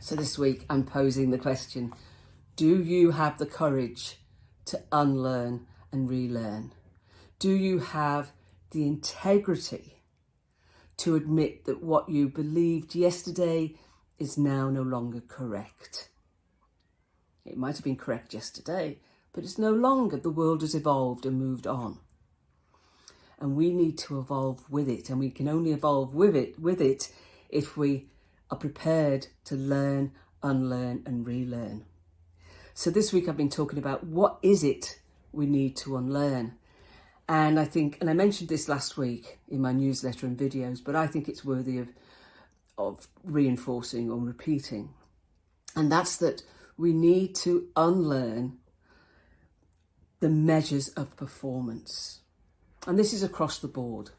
So this week I'm posing the question, do you have the courage to unlearn and relearn? Do you have the integrity to admit that what you believed yesterday is now no longer correct? It might have been correct yesterday, but it's no longer. The world has evolved and moved on. And we need to evolve with it, and we can only evolve with it if we are prepared to learn, unlearn and relearn. So this week I've been talking about what is it we need to unlearn. And I think, and I mentioned this last week in my newsletter and videos, but I think it's worthy of reinforcing or repeating. And that's that we need to unlearn the measures of performance. And this is across the board.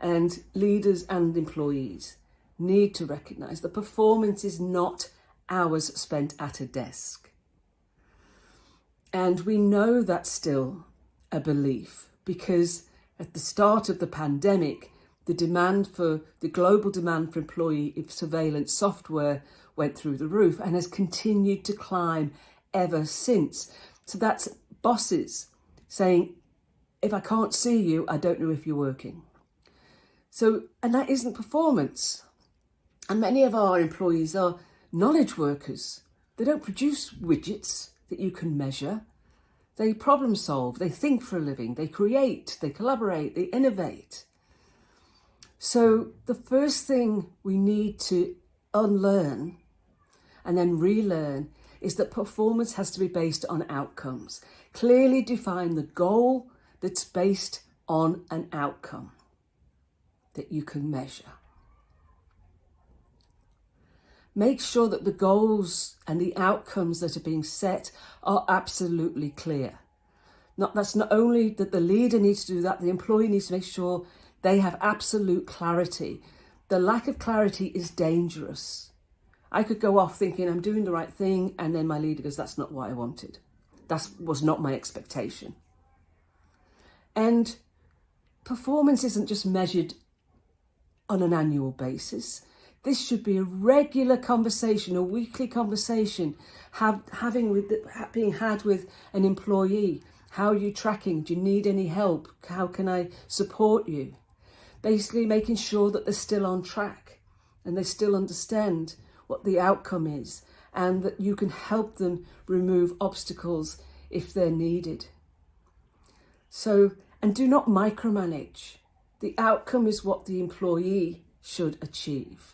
And leaders and employees need to recognise that performance is not hours spent at a desk. And we know that's still a belief because at the start of the pandemic, the global demand for employee surveillance software went through the roof and has continued to climb ever since. So that's bosses saying, if I can't see you, I don't know if you're working. So, and that isn't performance. And many of our employees are knowledge workers. They don't produce widgets that you can measure. They problem solve, they think for a living, they create, they collaborate, they innovate. So the first thing we need to unlearn and then relearn is that performance has to be based on outcomes. Clearly define the goal that's based on an outcome that you can measure. Make sure that the goals and the outcomes that are being set are absolutely clear. That's not only that the leader needs to do that, the employee needs to make sure they have absolute clarity. The lack of clarity is dangerous. I could go off thinking I'm doing the right thing and then my leader goes, that's not what I wanted. That was not my expectation. And performance isn't just measured on an annual basis. This should be a regular conversation, a weekly conversation, being had with an employee. How are you tracking? Do you need any help? How can I support you? Basically making sure that they're still on track and they still understand what the outcome is and that you can help them remove obstacles if they're needed. So, and do not micromanage. The outcome is what the employee should achieve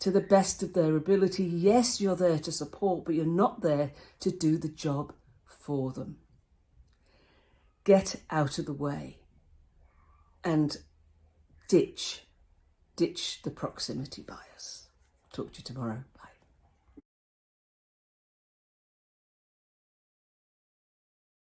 to the best of their ability. Yes, you're there to support, but you're not there to do the job for them. Get out of the way and ditch the proximity bias. Talk to you tomorrow. Bye.